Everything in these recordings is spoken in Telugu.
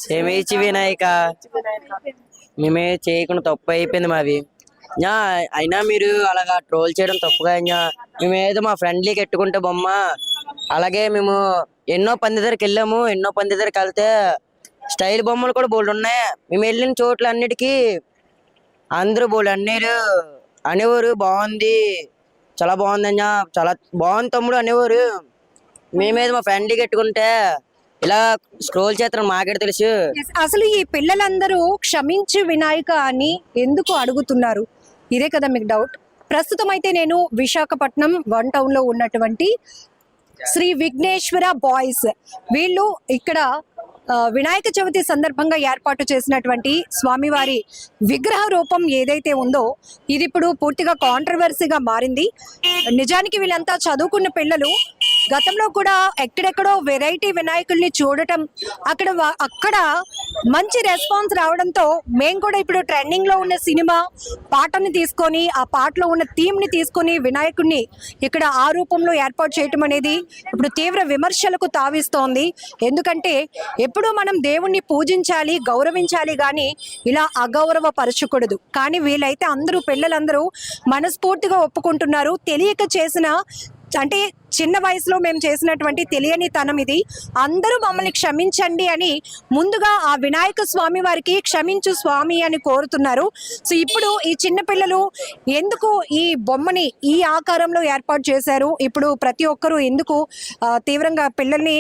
క్షమించి వినాయక, మేమే చేయకుండా తప్పు అయిపోయింది మాది. యా, అయినా మీరు అలాగా ట్రోల్ చేయడం తప్పుగా. మేమేదో మా ఫ్రెండ్లీకి ఎట్టుకుంటే బొమ్మ, అలాగే మేము ఎన్నో పంది దగ్గరికి వెళ్ళాము. ఎన్నో పంది దగ్గరికి వెళ్తే స్టైల్ బొమ్మలు కూడా బోల్డ్ ఉన్నాయి. మేము వెళ్ళిన చోట్ల అన్నిటికీ అందరూ బోల్డ్ అన్నారు, అనేవారు బాగుంది, చాలా బాగుంది అన్నా, చాలా బాగుంది తమ్ముడు అనేవారు. మేమేదో మా ఫ్రెండ్లీకి ఎట్టుకుంటే ఇలా స్క్రోల్ చేస్తాం, మాకే తెలుసు. Yes, అసలు ఈ పిల్లలందరూ క్షమించి వినాయక అని ఎందుకు అడుగుతున్నారు? ఇదే కదా మీకు డౌట్. ప్రస్తుతం అయితే నేను విశాఖపట్నం 1 టౌన్ లో ఉన్నటువంటి శ్రీ విఘ్నేశ్వర బాయ్స్, వీళ్ళు ఇక్కడ వినాయక చవితి సందర్భంగా ఏర్పాటు చేసినటువంటి స్వామివారి విగ్రహ రూపం ఏదైతే ఉందో ఇది ఇప్పుడు పూర్తిగా కాంట్రవర్సీగా మారింది. నిజానికి వీళ్ళంతా చదువుకున్న పిల్లలు. గతంలో కూడా ఎక్కడెక్కడో వెరైటీ వినాయకుల్ని చూడటం, అక్కడ మంచి రెస్పాన్స్ రావడంతో మేము కూడా ఇప్పుడు ట్రెండింగ్ లో ఉన్న సినిమా పాటని తీసుకొని, ఆ పాటలో ఉన్న థీమ్ ని తీసుకొని వినాయకుడిని ఇక్కడ ఆ రూపంలో ఏర్పాటు చేయటం అనేది ఇప్పుడు తీవ్ర విమర్శలకు తావిస్తోంది. ఎందుకంటే ఎప్పుడు మనం దేవుణ్ణి పూజించాలి, గౌరవించాలి, కానీ ఇలా అగౌరవ పరచకూడదు. కానీ వీళ్ళైతే అందరూ పిల్లలందరూ మనస్ఫూర్తిగా ఒప్పుకుంటున్నారు. తెలియక చేసిన, అంటే చిన్న వయసులో మేము చేసినటువంటి తెలియని తనం ఇది, అందరూ మమ్మల్ని క్షమించండి అని ముందుగా ఆ వినాయక స్వామి వారికి క్షమించు స్వామి అని కోరుతున్నారు. సో ఇప్పుడు ఈ చిన్న పిల్లలు ఎందుకు ఈ బొమ్మని ఈ ఆకారంలో ఏర్పాటు చేశారు, ఇప్పుడు ప్రతి ఒక్కరూ ఎందుకు తీవ్రంగా పిల్లల్ని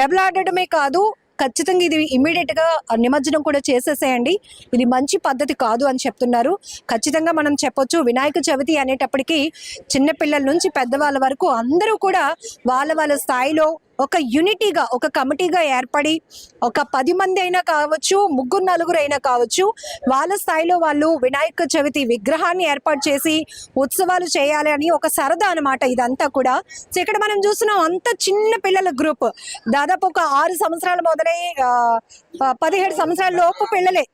దెబ్బలాడటమే కాదు, ఖచ్చితంగా ఇది ఇమ్మీడియట్ గా నిమజ్జనం కూడా చేసేసేయండి, ఇది మంచి పద్ధతి కాదు అని చెప్తున్నారు. ఖచ్చితంగా మనం చెప్పొచ్చు, వినాయక చవితి అనేటప్పటికీ చిన్నపిల్లల నుంచి పెద్దవాళ్ళ వరకు అందరూ కూడా వాళ్ళ వాళ్ళ స్థాయిలో ఒక యూనిటీగా, ఒక కమిటీగా ఏర్పడి, ఒక 10 మంది అయినా కావచ్చు, 3-4 అయినా కావచ్చు, వాళ్ళ స్థాయిలో వాళ్ళు వినాయక చవితి విగ్రహాన్ని ఏర్పాటు చేసి ఉత్సవాలు చేయాలి అని ఒక సరదా అనమాట ఇదంతా కూడా. సో ఇక్కడ మనం చూస్తున్నాం అంత చిన్న పిల్లల గ్రూప్, దాదాపు ఒక 6 సంవత్సరాలు మొదలై 17 సంవత్సరాల లోపు పిల్లలే,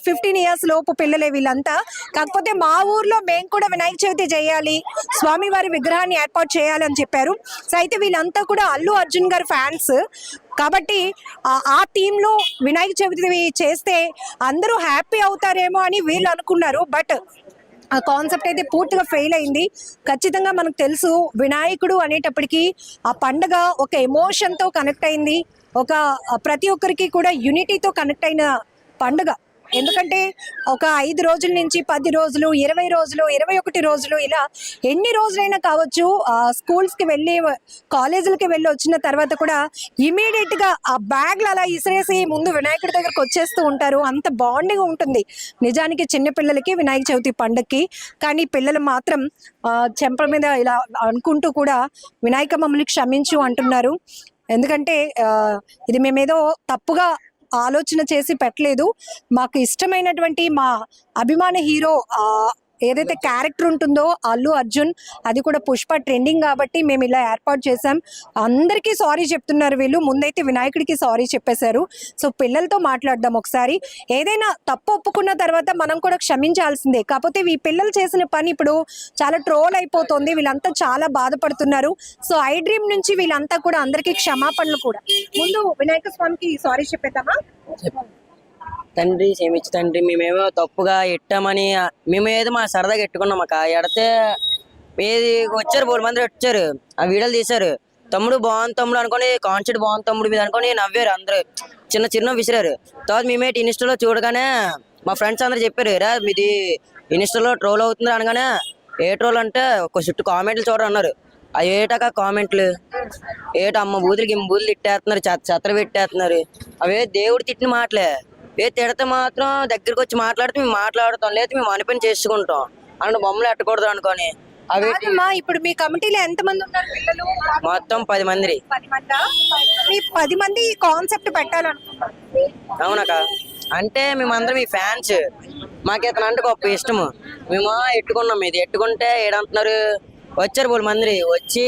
15 ఇయర్స్ లోపు పిల్లలే వీళ్ళంతా. కాకపోతే మా ఊర్లో మేము కూడా వినాయక చవితి చేయాలి, స్వామివారి విగ్రహాన్ని ఏర్పాటు చేయాలి అని చెప్పారు. సో అయితే వీళ్ళంతా కూడా అల్లు అర్జున్ గారి ఫ్యాన్స్ కాబట్టి ఆ టీమ్ లో వినాయక చవితి చేస్తే అందరూ హ్యాపీ అవుతారేమో అని వీళ్ళు అనుకున్నారు. బట్ ఆ కాన్సెప్ట్ అయితే పూర్తిగా ఫెయిల్ అయింది. ఖచ్చితంగా మనకు తెలుసు, వినాయకుడు అనేటప్పటికీ ఆ పండుగ ఒక ఎమోషన్తో కనెక్ట్ అయింది, ఒక ప్రతి ఒక్కరికి కూడా యూనిటీతో కనెక్ట్ అయిన పండుగ. ఎందుకంటే ఒక 5 రోజుల నుంచి 10 రోజులు, 20 రోజులు, 21 రోజులు, ఇలా ఎన్ని రోజులైనా కావచ్చు, స్కూల్స్కి వెళ్ళి కాలేజీలకి వెళ్ళి వచ్చిన తర్వాత కూడా ఇమీడియట్గా ఆ బ్యాగ్లు అలా ఇసిరేసి ముందు వినాయకుడి దగ్గరకు వచ్చేస్తూ ఉంటారు. అంత బాండింగ్ ఉంటుంది నిజానికి చిన్నపిల్లలకి వినాయక చవితి పండుగకి. కానీ పిల్లలు మాత్రం చెంపల మీద ఇలా అనుకుంటూ కూడా వినాయక మమ్మల్ని క్షమించు అంటున్నారు. ఎందుకంటే ఇది మేమేదో తప్పుగా ఆలోచన చేసి పెట్టలేదు, మాకు ఇష్టమైనటువంటి మా అభిమాన హీరో ఏదైతే క్యారెక్టర్ ఉంటుందో అల్లు అర్జున్, అది కూడా పుష్ప ట్రెండింగ్ కాబట్టి మేము ఇలా ఏర్పాటు చేసాం. అందరికీ సారీ చెప్తున్నారు వీళ్ళు, ముందైతే వినాయకుడికి సారీ చెప్పేశారు. సో పిల్లలతో మాట్లాడదాం ఒకసారి. ఏదైనా తప్పు ఒప్పుకున్న తర్వాత మనం కూడా క్షమించాల్సిందే. కాకపోతే ఈ పిల్లలు చేసిన పని ఇప్పుడు చాలా ట్రోల్ అయిపోతుంది, వీళ్ళంతా చాలా బాధపడుతున్నారు. సో ఐ డ్రీమ్ నుంచి వీళ్ళంతా కూడా అందరికీ క్షమాపణలు కూడా. ముందు వినాయక స్వామికి సారీ చెప్పేద్దామా? తండ్రి క్షమించు తండ్రి, మేమేమో తప్పుగా ఎట్టామని మేమేదో మా సరదాగా ఎట్టుకున్నాం. మాకు ఎడితే ఏది వచ్చారు 3 మంది వచ్చారు, ఆ వీడియోలు తీశారు. తమ్ముడు బాగుంది తమ్ముడు అనుకొని, కాన్సెప్ట్ బాగుంది తమ్ముడు మీద అనుకొని నవ్వారు అందరూ, చిన్న విసిరారు. తర్వాత మేమేటి ఇన్స్టాలో చూడగానే మా ఫ్రెండ్స్ అందరూ చెప్పారు, రా మీది ఇన్స్టాలో ట్రోల్ అవుతుంది అనగానే, ఏ ట్రోల్ అంటే ఒక చుట్టూ కామెంట్లు చూడరు అన్నారు. అవి ఏటాక కామెంట్లు అమ్మ బూతులకి బూతులు తిట్టేస్తున్నారు, చెత్త పెట్టేస్తున్నారు. అవే దేవుడు తిట్టిన మాటలే. తిడితే మాత్రం దగ్గరికి వచ్చి మాట్లాడితే మేము మాట్లాడుతాం, లేదా మేము అనిపని చేసుకుంటాం అన్న బొమ్మలు ఎట్టకూడదు అనుకొని. అవి ఇప్పుడు మీ కమిటీలో ఎంత మంది ఉన్నారు పిల్లలు? మొత్తం 10 మంది. 10 మంది కాన్సెప్ట్ పెట్టాలనుకుంటున్నారు. అవునక్క, అంటే మేమందరం మీ ఫ్యాన్స్, మాకు ఇతను అంటే గొప్ప ఇష్టము. మేము ఎట్టుకున్నాం, ఇది ఎట్టుకుంటే ఏడంటున్నారు. వచ్చారు 3 మంది వచ్చి,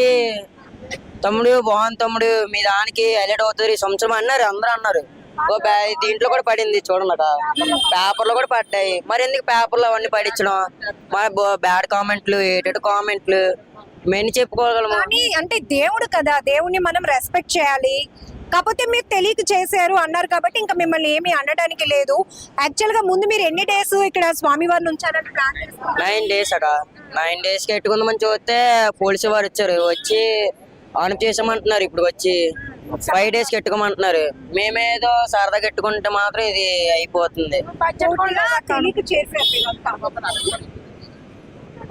తమ్ముడు బాగుంది తమ్ముడు, మీ దానికి హైలైట్ అవుతుంది ఈ సంవత్సరం అన్నారు. అందరూ అన్నారు. దీంట్లో కూడా పడింది చూడండి, పేపర్లో కూడా పడ్డాయి. మరి ఎందుకు పేపర్లో అవన్నీ పడించడం? మరి బ్యాడ్ కామెంట్లు, ఏటేటు కామెంట్లు మేము చెప్పుకోగలము. అంటే దేవుడు కదా, దేవుణ్ణి మనం రెస్పెక్ట్ చేయాలి. కాకపోతే మీరు తెలియక చేశారు అన్నారు కాబట్టి ఇంకా మిమ్మల్ని ఏమీ అనడానికి లేదు. యాక్చువల్ గా ముందు మీరు ఎన్ని డేస్ ఇక్కడ స్వామివారిని ఉంచాలని ప్లాన్ చేస్తున్నారు? 9 days అట. 9 days కి ఎట్టుకుందామని చూస్తే పోలీసు వారు వచ్చి ఆన్ చేసామంటున్నారు. ఇప్పుడు వచ్చి 5 days కి ఎట్టుకోమంటున్నారు. మేమేదో సరదాగా ఎట్టుకుంటే మాత్రం ఇది అయిపోతుంది. తెలియక చేశారు మీరంతా.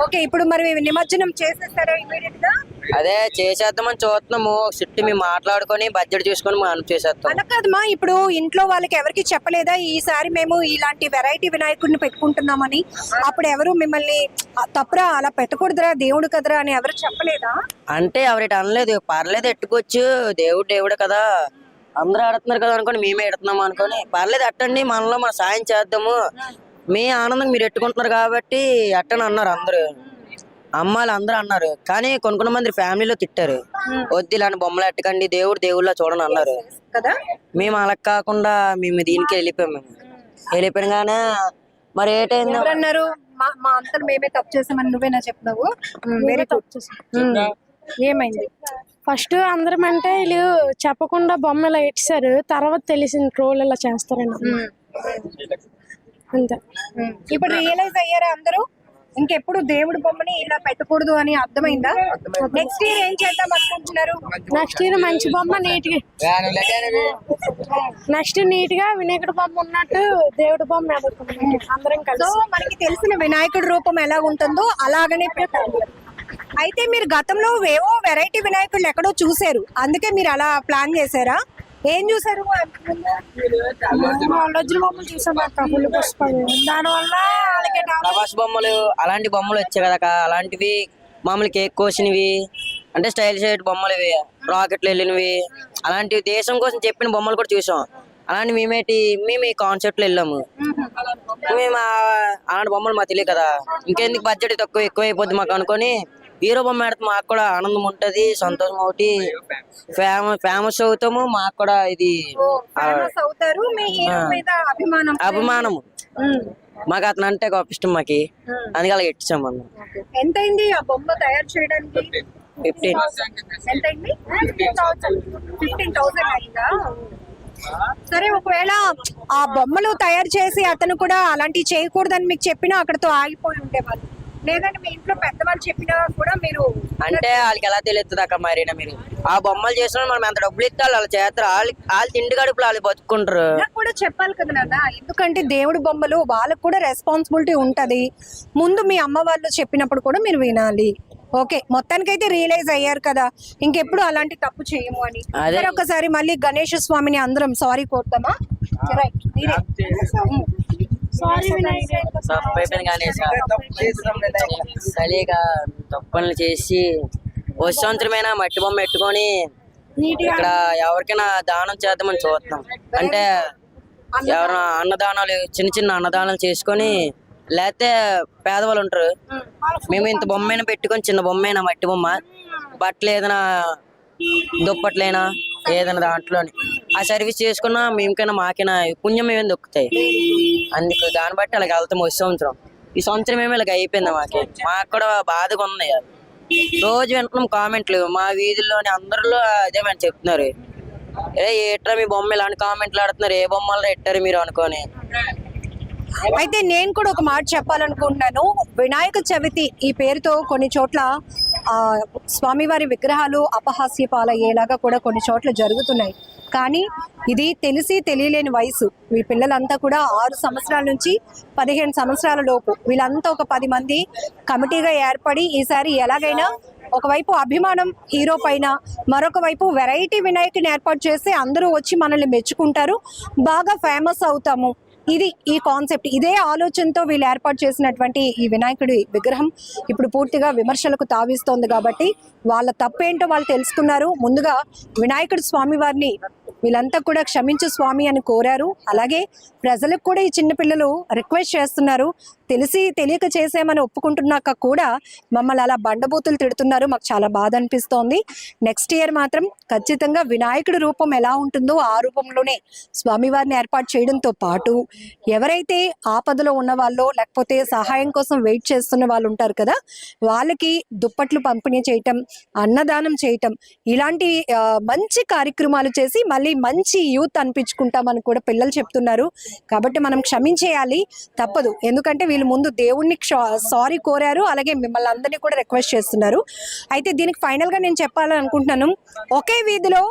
ఓకే, ఇప్పుడు మరి నిమజ్జనం చేసేస్తారా ఇమీడియట్ గా? అదే చేసేద్దామని చూస్తున్నాము. చుట్టూ మేము మాట్లాడుకొని బడ్జెట్ చూసుకొని మనం చేసేస్తాం. అలా కాదమ్మా, ఇప్పుడు ఇంట్లో వాళ్ళకి ఎవరికి చెప్పలేదా ఈసారి మేము ఇలాంటి వెరైటీ వినాయకుడిని పెట్టుకుంటున్నామని? అప్పుడు ఎవరు మిమ్మల్ని తప్పురా అలా పెట్టకూడదురా దేవుడు కదరా అని ఎవరు చెప్పలేదా? అంటే ఎవరికి అనలేదు, పర్లేదు ఎట్టుకోవచ్చు, దేవుడు కదా, అందరూ ఆడుతున్నారు కదా అనుకోని మేమే ఎడుతున్నాం అనుకోని, పర్లేదు అట్టండి, మనలో మన సాయం చేద్దాము, మీ ఆనందం మీరు ఎట్టుకుంటున్నారు కాబట్టి అట్టని అన్నారు అందరూ. అమ్మాయిలు అందరూ అన్నారు. కానీ కొన్ని మంది ఫ్యామిలీలో తిట్టారు, వద్దు ఇలాంటి బొమ్మలు ఎట్టకండి, దేవుళ్ళ చూడని అన్నారు కదా. మేము అలా కాకుండా మేము దీనికి వెళ్ళిపోయినగానే మరి ఏటైంది అన్నారు, మా అంతలు మేమే తప్పు చేసామని నువ్వేనా చెప్పినావు? వేరే తప్పు చేసాం. ఏమైంది? ఫస్ట్ అందరం అంటే వీళ్ళు చెప్పకుండా బొమ్మలు ఇచ్చారు, తర్వాత తెలిసింది ట్రోల్ ఇలా చేస్తారని, అంతే. ఇప్పుడు రియలైజ్ అయ్యారా అందరూ ఇంకెప్పుడు దేవుడి బొమ్మని ఇలా పెట్టకూడదు అని అర్థమైందా? నెక్స్ట్ ఇయర్ ఏం చేద్దాం అనుకుంటున్నారు? నెక్స్ట్ ఇయర్ మంచి బొమ్మ నెక్స్ట్ నీట్ గా వినాయకుడి బొమ్మ ఉన్నట్టు దేవుడి బొమ్మ అందరం కలిసి. సో మనకి తెలిసిన వినాయకుడి రూపం ఎలా ఉంటుందో అలాగనే పెట్టాలి. అయితే మీరు గతంలో ఏవో వెరైటీ వినాయకుళ్ళు ఎక్కడో చూసారు, అందుకే మీరు అలా ప్లాన్ చేశారా? ఏం చూసారు? వజ్ర బొమ్మలు చూసాం, దానివల్ల ప్రభాస్ బొమ్మలు అలాంటి బొమ్మలు వచ్చాయి కదా, అలాంటివి మామూలు కేక్ కోసినవి అంటే స్టైల్ షేట్ బొమ్మలు, ఇవి రాకెట్లు వెళ్ళినవి, అలాంటివి దేశం కోసం చెప్పిన బొమ్మలు కూడా చూసాం. అలాంటి మేము ఈ కాన్సెప్ట్ లో వెళ్ళాము. మేము అలాంటి బొమ్మలు మాకు తెలియదు కదా, ఇంకెందుకు బడ్జెట్ ఎక్కువ అయిపోద్ది మాకు అనుకొని హీరో బొమ్మ ఆడితే మాకు కూడా ఆనందం ఉంటది, సంతోషం ఒకటి, ఫేమస్ అవుతాము, మాకు కూడా ఇది అభిమానము. మాకు అతను అంటే ఒక ఇష్టం మాకి, అందుకే అలా ఎట్టించాము అన్న. ఎంత అయింది ఆ బొమ్మ తయారు చేయడానికి? 15,000 అయిందా? సరే, ఒకవేళ ఆ బొమ్మలు తయారు చేసి అతను కూడా అలాంటివి చేయకూడదని మీకు చెప్పినా అక్కడతో ఆగిపోయి ఉండేవాళ్ళు, లేదంటే మీ ఇంట్లో పెద్దవాళ్ళు చెప్పినా కూడా మీరు అంటే వాళ్ళకి ఎలా తెలుస్తుంది అక్క? మరి మీరు ఆ బొమ్మలు చేసిన మనం ఎంత డబ్బులు ఇస్తే వాళ్ళు చేస్తారు, వాళ్ళు తిండి గడుపులు వాళ్ళు బతుకుంటారు కూడా చెప్పాలి కదా నాన్న. ఎందుకంటే దేవుడి బొమ్మలు వాళ్ళకు కూడా రెస్పాన్సిబిలిటీ ఉంటది. ముందు మీ అమ్మ వాళ్ళు చెప్పినప్పుడు కూడా మీరు వినాలి. ఓకే, మొత్తానికైతే రియలైజ్ అయ్యారు కదా, ఇంకెప్పుడు అలాంటి తప్పు చేయము అని. ఒకసారి మళ్ళీ గణేష్ స్వామిని అందరం సారీ కోరుతామా? సరిగా తప్పులు చేసి సంవత్సరమైనా మట్టి బొమ్మ పెట్టుకొని ఇక్కడ ఎవరికైనా దానం చేద్దామని చూస్తాం. అంటే ఎవరైనా అన్నదానాలు, చిన్న అన్నదానాలు చేసుకొని, లేకపోతే పేదవాళ్ళు ఉంటారు, మేము ఇంత బొమ్మైనా పెట్టుకొని, చిన్న బొమ్మైనా మట్టి బొమ్మ, బట్టలు ఏదైనా దుప్పట్లైనా ఏదైనా దాంట్లోని ఆ సర్వీస్ చేసుకున్నా మేమకైనా మాకైనా పుణ్యం ఏమైనా దొక్కుతాయి. అందుకు దాన్ని బట్టి అలాగ వెళ్తాం. ఈ సంవత్సరం ఏమో ఇలాగ అయిపోయింది. మాకు కూడా బాధగా ఉంది. రోజు వింటున్నాం కామెంట్లు, మా వీధుల్లోని అందరిలో అదే మేము చెప్తున్నారు, ఏట్రా మీ బొమ్మ ఇలాంటి కామెంట్లు ఆడుతున్నారు, ఏ బొమ్మలు ఎట్టారు మీరు అనుకోని. అయితే నేను కూడా ఒక మాట చెప్పాలనుకుంటున్నాను. వినాయక చవితి ఈ పేరుతో కొన్ని చోట్ల స్వామివారి విగ్రహాలు అపహాస్య పాలయ్యేలాగా కూడా కొన్ని చోట్ల జరుగుతున్నాయి. కానీ ఇది తెలిసి తెలియలేని వయసు. మీ పిల్లలంతా కూడా 6 సంవత్సరాల నుంచి 15 సంవత్సరాల లోపు, వీళ్ళంతా ఒక 10 మంది కమిటీగా ఏర్పడి ఈసారి ఎలాగైనా ఒకవైపు అభిమానం హీరో పైన, మరొక వైపు వెరైటీ వినాయకుని ఏర్పాటు చేస్తే అందరూ వచ్చి మనల్ని మెచ్చుకుంటారు, బాగా ఫేమస్ అవుతాము. ఇది ఈ కాన్సెప్ట్, ఇదే ఆలోచనతో వీళ్ళు ఏర్పాటు చేసినటువంటి ఈ వినాయకుడి విగ్రహం ఇప్పుడు పూర్తిగా విమర్శలకు తావిస్తోంది. కాబట్టి వాళ్ళ తప్పేంటో వాళ్ళు తెలుసుకున్నారు. ముందుగా వినాయకుడి స్వామి వారిని వీళ్ళంతా కూడా క్షమించు స్వామి అని కోరారు. అలాగే ప్రజలకు కూడా ఈ చిన్నపిల్లలు రిక్వెస్ట్ చేస్తున్నారు, తెలిసి తెలియక చేసామని ఒప్పుకుంటున్నాక కూడా మమ్మల్ని అలా బండబూతులు తిడుతున్నారు, మాకు చాలా బాధ అనిపిస్తోంది. నెక్స్ట్ ఇయర్ మాత్రం ఖచ్చితంగా వినాయకుడి రూపం ఎలా ఉంటుందో ఆ రూపంలోనే స్వామివారిని ఏర్పాటు చేయడంతో పాటు ఎవరైతే ఆపదలో ఉన్న వాళ్ళు, లేకపోతే సహాయం కోసం వెయిట్ చేస్తున్న వాళ్ళు ఉంటారు కదా, వాళ్ళకి దుప్పట్లు పంపిణీ చేయటం, అన్నదానం చేయటం, ఇలాంటి మంచి కార్యక్రమాలు చేసి మళ్ళీ మంచి యూత్ అనిపించుకుంటామని కూడా పిల్లలు చెప్తున్నారు. కాబట్టి మనం క్షమించేయాలి, తప్పదు. ఎందుకంటే వీళ్ళు ముందు దేవుణ్ణి సారీ కోరారు, అలాగే మిమ్మల్ని అందరినీ కూడా రిక్వెస్ట్ చేస్తున్నారు. అయితే దీనికి ఫైనల్గా నేను చెప్పాలని అనుకుంటున్నాను, ఒకే వీధిలో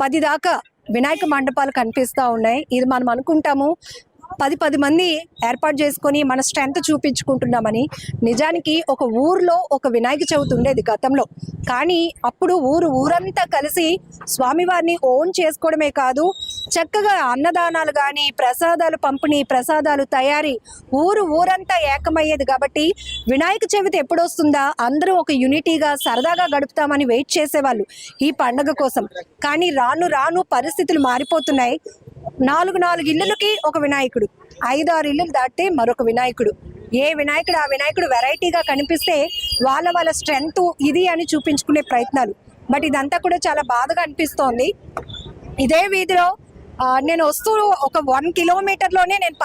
10 దాకా వినాయక మండపాలు కనిపిస్తూ ఉన్నాయి. ఇది మనం అనుకుంటాము 10 మంది ఏర్పాటు చేసుకొని మన స్ట్రెంత్ చూపించుకుంటున్నామని. నిజానికి ఒక ఊర్లో ఒక వినాయక చవితి ఉండేది గతంలో, కానీ అప్పుడు ఊరంతా కలిసి స్వామివారిని ఓన్ చేసుకోవడమే కాదు, చక్కగా అన్నదానాలు కానీ, ప్రసాదాలు పంపిణీ, ప్రసాదాలు తయారీ, ఊరంతా ఏకమయ్యేది. కాబట్టి వినాయక చవితి ఎప్పుడు వస్తుందా, అందరూ ఒక యూనిటీగా సరదాగా గడుపుతామని వెయిట్ చేసేవాళ్ళు ఈ పండగ కోసం. కానీ రాను రాను పరిస్థితులు మారిపోతున్నాయి. 4 ఇళ్ళకి ఒక వినాయకుడు, 5-6 ఇళ్ళు దాటితే మరొక వినాయకుడు. ఏ వినాయకుడు ఆ వినాయకుడు వెరైటీగా కనిపిస్తే వాళ్ళ స్ట్రెంగ్త్ ఇది అని చూపించుకునే ప్రయత్నాలు. బట్ ఇదంతా కూడా చాలా బాధగా అనిపిస్తోంది. ఇదే వీధిలో నేను వస్తూ ఒక 1 కిలోమీటర్లోనే నేను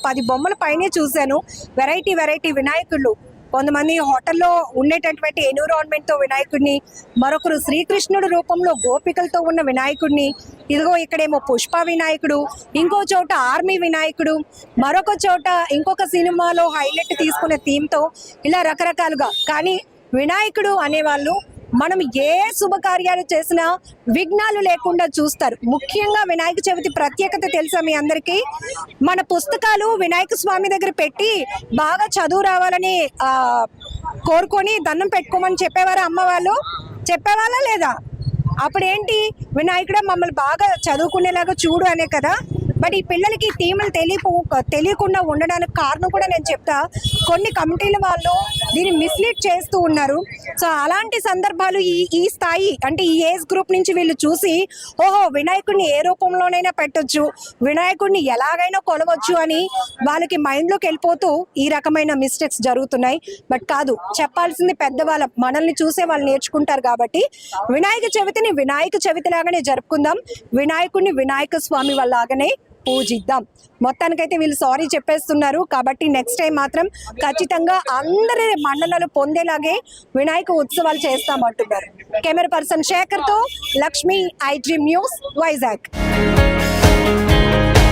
10 బొమ్మల పైనే చూశాను. వెరైటీ వినాయకుళ్ళు. కొంతమంది హోటల్లో ఉండేటటువంటి ఎన్విరాన్మెంట్తో వినాయకుడిని, మరొకరు శ్రీకృష్ణుడు రూపంలో గోపికలతో ఉన్న వినాయకుడిని, ఇదిగో ఇక్కడేమో పుష్ప వినాయకుడు, ఇంకో చోట ఆర్మీ వినాయకుడు, మరొక చోట ఇంకొక సినిమాలో హైలైట్ తీసుకునే థీమ్తో, ఇలా రకరకాలుగా. కానీ వినాయకుడు అనేవాళ్ళు మనం ఏ శుభకార్యాలు చేసినా విఘ్నాలు లేకుండా చూస్తారు. ముఖ్యంగా వినాయక చవితి ప్రత్యేకత తెలుసా మీ అందరికీ? మన పుస్తకాలు వినాయక స్వామి దగ్గర పెట్టి బాగా చదువు రావాలని కోరుకొని దండం పెట్టుకోమని చెప్పేవారు అమ్మ వాళ్ళు, చెప్పేవాళ్ళ లేదా? అప్పుడేంటి, వినాయకుడే మమ్మల్ని బాగా చదువుకునేలాగా చూడు అనే కదా. బట్ ఈ పిల్లలకి థీములు తెలియకుండా ఉండడానికి కారణం కూడా నేను చెప్తా, కొన్ని కమిటీల వాళ్ళు దీన్ని మిస్లీడ్ చేస్తూ ఉన్నారు. సో అలాంటి సందర్భాలు ఈ స్థాయి అంటే ఈ ఏజ్ గ్రూప్ నుంచి వీళ్ళు చూసి, ఓహో వినాయకుడిని ఏ రూపంలోనైనా పెట్టొచ్చు, వినాయకుడిని ఎలాగైనా కొలవచ్చు అని వాళ్ళకి మైండ్లోకి వెళ్ళిపోతూ ఈ రకమైన మిస్టేక్స్ జరుగుతున్నాయి. బట్ కాదు, చెప్పాల్సింది పెద్దవాళ్ళ, మనల్ని చూసే వాళ్ళు నేర్చుకుంటారు. కాబట్టి వినాయక చవితిని వినాయక చవితి లాగానే జరుపుకుందాం, వినాయకుడిని వినాయక స్వామి వాళ్ళలాగానే పూజిద్దాం. మొత్తానికైతే వీళ్ళు సారీ చెప్పేస్తున్నారు. కాబట్టి నెక్స్ట్ టైం మాత్రం ఖచ్చితంగా అందరి మన్ననలు పొందేలాగే వినాయక ఉత్సవాలు చేస్తామంటున్నారు. కెమెరా పర్సన్ శేఖర్తో Lakshmi, I dream news, Vizag.